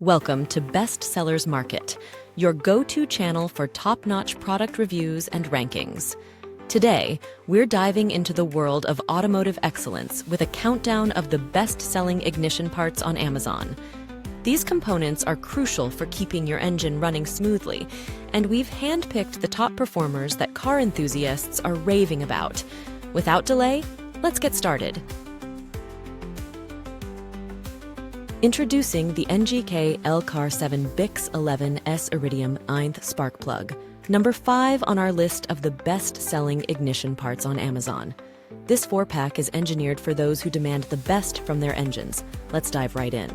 Welcome to Best Sellers Market, your go-to channel for top-notch product reviews and rankings. Today, we're diving into the world of automotive excellence with a countdown of the best-selling ignition parts on Amazon. These components are crucial for keeping your engine running smoothly, and we've handpicked the top performers that car enthusiasts are raving about. Without delay, let's get started. Introducing the NGK LCAR7 BIX11S Iridium 9th spark plug, number 5 on our list of the best-selling ignition parts on Amazon. This 4-pack is engineered for those who demand the best from their engines. Let's dive right in.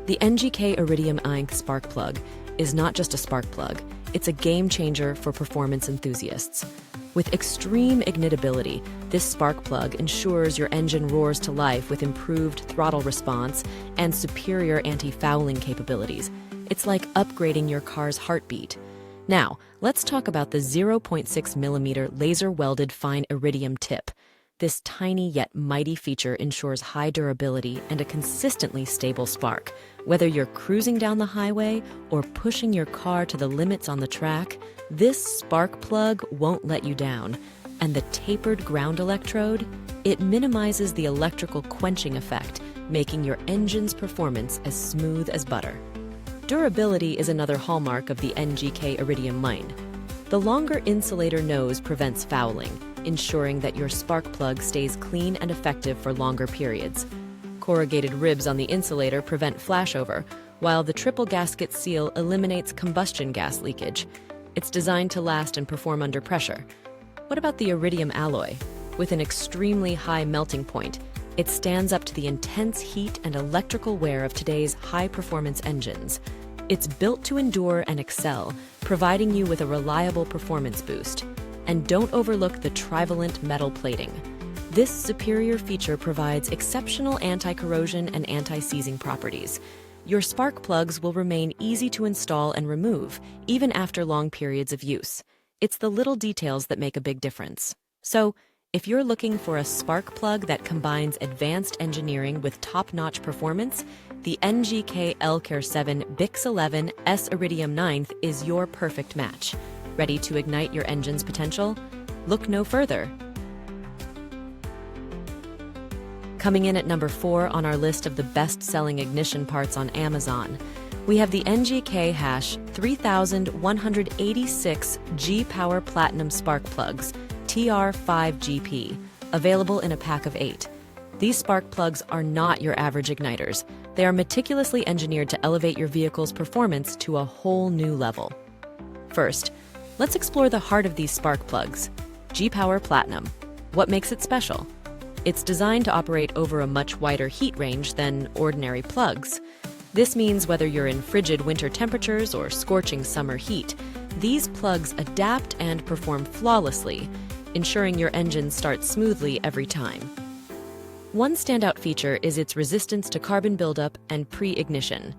The NGK Iridium 9th spark plug is not just a spark plug, it's a game changer for performance enthusiasts. With extreme ignitability, this spark plug ensures your engine roars to life with improved throttle response and superior anti-fouling capabilities. It's like upgrading your car's heartbeat. Now, let's talk about the 0.6mm laser-welded fine iridium tip. This tiny yet mighty feature ensures high durability and a consistently stable spark. Whether you're cruising down the highway or pushing your car to the limits on the track, this spark plug won't let you down. And the tapered ground electrode? It minimizes the electrical quenching effect, making your engine's performance as smooth as butter. Durability is another hallmark of the NGK Iridium line. The longer insulator nose prevents fouling, ensuring that your spark plug stays clean and effective for longer periods. Corrugated ribs on the insulator prevent flashover, while the triple gasket seal eliminates combustion gas leakage. It's designed to last and perform under pressure. What about the iridium alloy? With an extremely high melting point, it stands up to the intense heat and electrical wear of today's high-performance engines. It's built to endure and excel, providing you with a reliable performance boost. And don't overlook the trivalent metal plating. This superior feature provides exceptional anti-corrosion and anti-seizing properties. Your spark plugs will remain easy to install and remove, even after long periods of use. It's the little details that make a big difference. So, if you're looking for a spark plug that combines advanced engineering with top-notch performance, the NGK LCAR7 BIX11S Iridium 9th is your perfect match. Ready to ignite your engine's potential? Look no further. Coming in at number 4 on our list of the best-selling ignition parts on Amazon, we have the NGK 3186 G-Power Platinum Spark Plugs, TR5GP, available in a pack of 8. These spark plugs are not your average igniters. They are meticulously engineered to elevate your vehicle's performance to a whole new level. First, let's explore the heart of these spark plugs, G-Power Platinum. What makes it special? It's designed to operate over a much wider heat range than ordinary plugs. This means whether you're in frigid winter temperatures or scorching summer heat, these plugs adapt and perform flawlessly, ensuring your engine starts smoothly every time. One standout feature is its resistance to carbon buildup and pre-ignition.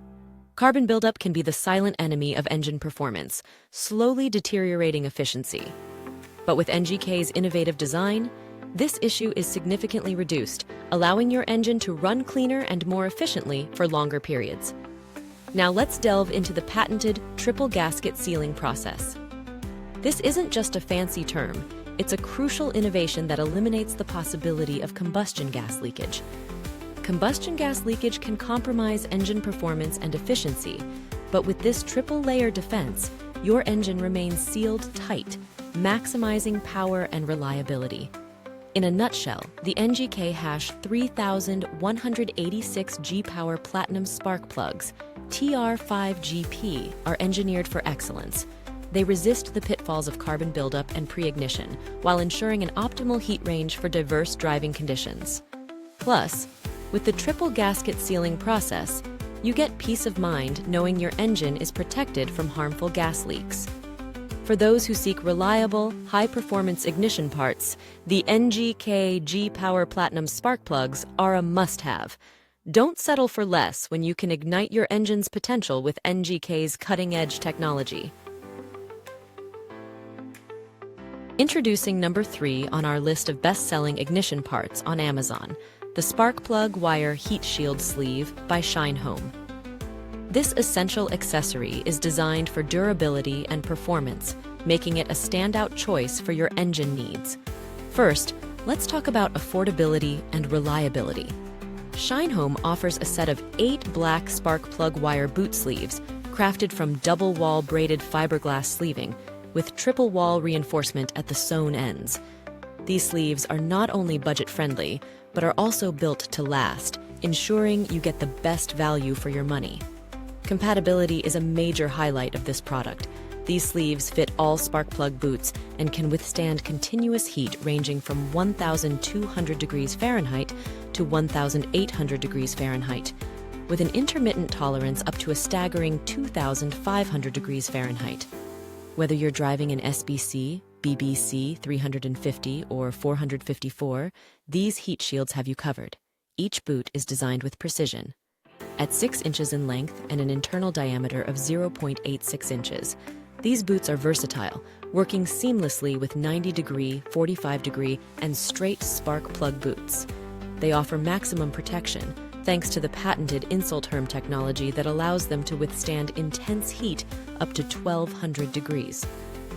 Carbon buildup can be the silent enemy of engine performance, slowly deteriorating efficiency. But with NGK's innovative design, this issue is significantly reduced, allowing your engine to run cleaner and more efficiently for longer periods. Now let's delve into the patented triple gasket sealing process. This isn't just a fancy term, it's a crucial innovation that eliminates the possibility of combustion gas leakage. Combustion gas leakage can compromise engine performance and efficiency, but with this triple-layer defense, your engine remains sealed tight, maximizing power and reliability. In a nutshell, the NGK 3186 G-Power Platinum Spark Plugs, TR5GP, are engineered for excellence. They resist the pitfalls of carbon buildup and pre-ignition, while ensuring an optimal heat range for diverse driving conditions. Plus, with the triple gasket sealing process, you get peace of mind knowing your engine is protected from harmful gas leaks. For those who seek reliable, high-performance ignition parts, the NGK G-Power Platinum Spark Plugs are a must-have. Don't settle for less when you can ignite your engine's potential with NGK's cutting-edge technology. Introducing number 3 on our list of best-selling ignition parts on Amazon, the Spark Plug Wire Heat Shield Sleeve by Shine Home. This essential accessory is designed for durability and performance, making it a standout choice for your engine needs. First, let's talk about affordability and reliability. Shinehome offers a set of 8 black spark plug wire boot sleeves, crafted from double-wall braided fiberglass sleeving, with triple-wall reinforcement at the sewn ends. These sleeves are not only budget-friendly, but are also built to last, ensuring you get the best value for your money. Compatibility is a major highlight of this product. These sleeves fit all spark plug boots and can withstand continuous heat ranging from 1,200 degrees Fahrenheit to 1,800 degrees Fahrenheit, with an intermittent tolerance up to a staggering 2,500 degrees Fahrenheit. Whether you're driving an SBC, BBC 350 or 454, these heat shields have you covered. Each boot is designed with precision. At 6 inches in length and an internal diameter of 0.86 inches, these boots are versatile, working seamlessly with 90-degree, 45-degree, and straight spark plug boots. They offer maximum protection, thanks to the patented Insulterm technology that allows them to withstand intense heat up to 1,200 degrees.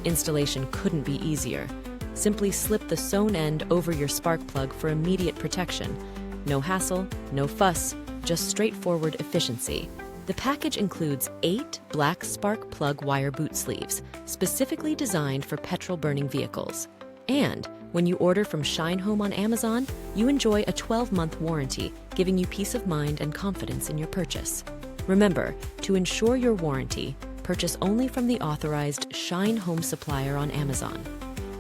Installation couldn't be easier. Simply slip the sewn end over your spark plug for immediate protection. No hassle, no fuss, just straightforward efficiency. The package includes 8 black spark plug wire boot sleeves, specifically designed for petrol-burning vehicles. And when you order from Shinehome on Amazon, you enjoy a 12-month warranty, giving you peace of mind and confidence in your purchase. Remember, to ensure your warranty, purchase only from the authorized Shinehome supplier on Amazon.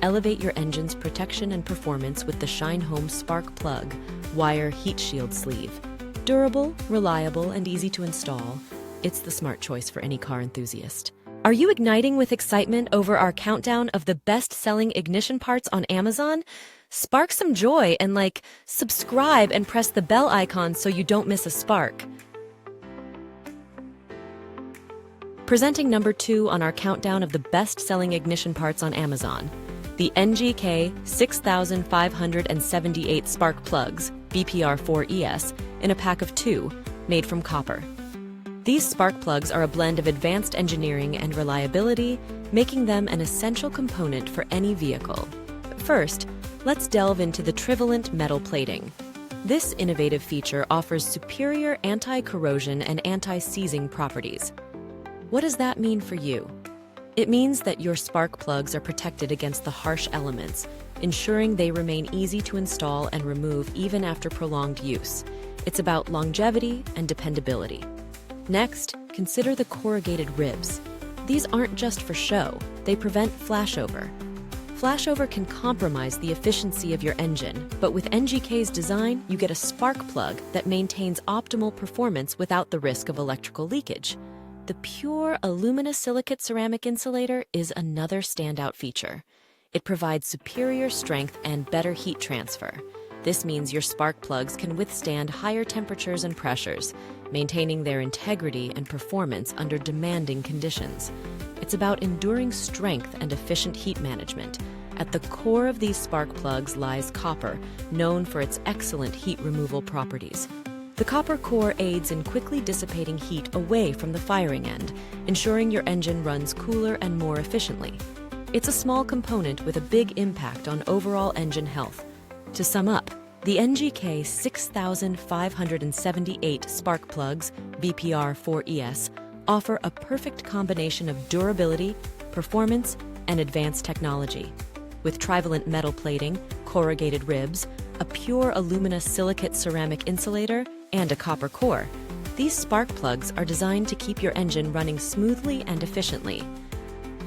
Elevate your engine's protection and performance with the Shinehome Spark Plug Wire Heat Shield Sleeve. Durable, reliable, and easy to install, it's the smart choice for any car enthusiast. Are you igniting with excitement over our countdown of the best-selling ignition parts on Amazon? Spark some joy and subscribe and press the bell icon so you don't miss a spark. Presenting number 2 on our countdown of the best-selling ignition parts on Amazon, the NGK 6578 spark plugs, BPR4ES, in a pack of 2, made from copper. These spark plugs are a blend of advanced engineering and reliability, making them an essential component for any vehicle. First, let's delve into the trivalent metal plating. This innovative feature offers superior anti-corrosion and anti-seizing properties. What does that mean for you? It means that your spark plugs are protected against the harsh elements, ensuring they remain easy to install and remove even after prolonged use. It's about longevity and dependability. Next, consider the corrugated ribs. These aren't just for show, they prevent flashover. Flashover can compromise the efficiency of your engine, but with NGK's design, you get a spark plug that maintains optimal performance without the risk of electrical leakage. The pure aluminosilicate ceramic insulator is another standout feature. It provides superior strength and better heat transfer. This means your spark plugs can withstand higher temperatures and pressures, maintaining their integrity and performance under demanding conditions. It's about enduring strength and efficient heat management. At the core of these spark plugs lies copper, known for its excellent heat removal properties. The copper core aids in quickly dissipating heat away from the firing end, ensuring your engine runs cooler and more efficiently. It's a small component with a big impact on overall engine health. To sum up, the NGK 6578 spark plugs, BPR4ES, offer a perfect combination of durability, performance, and advanced technology. With trivalent metal plating, corrugated ribs, a pure aluminosilicate ceramic insulator, and a copper core, these spark plugs are designed to keep your engine running smoothly and efficiently.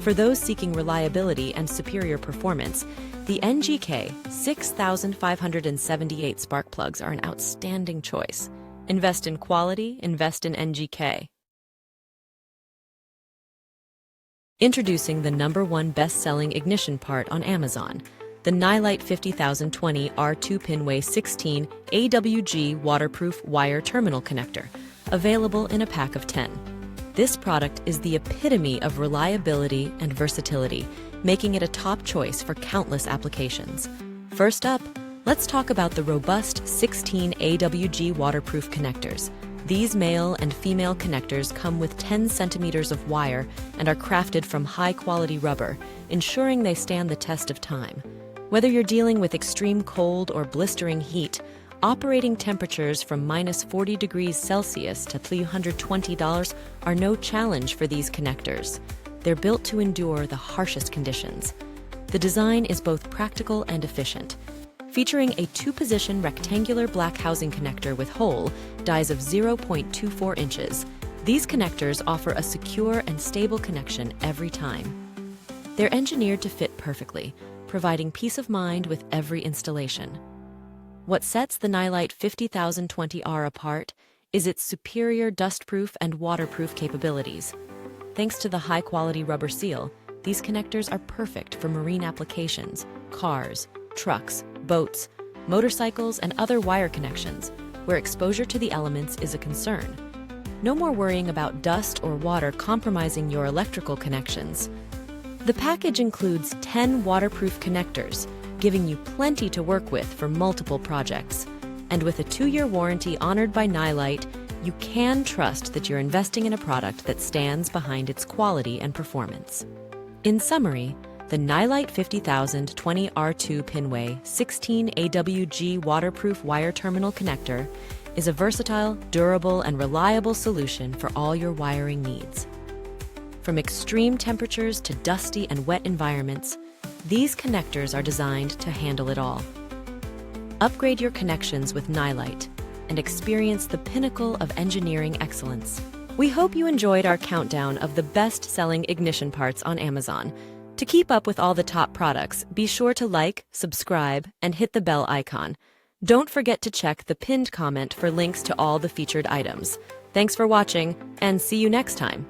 For those seeking reliability and superior performance, the NGK 6578 spark plugs are an outstanding choice. Invest in quality, invest in NGK. Introducing the #1 best-selling ignition part on Amazon, the Nilight 50020 R2 Pinway 16 AWG waterproof wire terminal connector, available in a pack of 10. This product is the epitome of reliability and versatility, making it a top choice for countless applications. First up, let's talk about the robust 16 AWG waterproof connectors. These male and female connectors come with 10 centimeters of wire and are crafted from high-quality rubber, ensuring they stand the test of time. Whether you're dealing with extreme cold or blistering heat, operating temperatures from -40 degrees Celsius to $320 are no challenge for these connectors. They're built to endure the harshest conditions. The design is both practical and efficient. Featuring a 2-position rectangular black housing connector with hole, dies of 0.24 inches, these connectors offer a secure and stable connection every time. They're engineered to fit perfectly, providing peace of mind with every installation. What sets the Nilight 50020R apart is its superior dustproof and waterproof capabilities. Thanks to the high-quality rubber seal, these connectors are perfect for marine applications, cars, trucks, boats, motorcycles, and other wire connections, where exposure to the elements is a concern. No more worrying about dust or water compromising your electrical connections. The package includes 10 waterproof connectors, giving you plenty to work with for multiple projects. And with a 2-year warranty honored by Nilight, you can trust that you're investing in a product that stands behind its quality and performance. In summary, the Nilight 50020R2 Pinway 16 AWG waterproof wire terminal connector is a versatile, durable, and reliable solution for all your wiring needs. From extreme temperatures to dusty and wet environments, these connectors are designed to handle it all. Upgrade your connections with Nilight and experience the pinnacle of engineering excellence. We hope you enjoyed our countdown of the best-selling ignition parts on Amazon. To keep up with all the top products, be sure to like, subscribe, and hit the bell icon. Don't forget to check the pinned comment for links to all the featured items. Thanks for watching, and see you next time.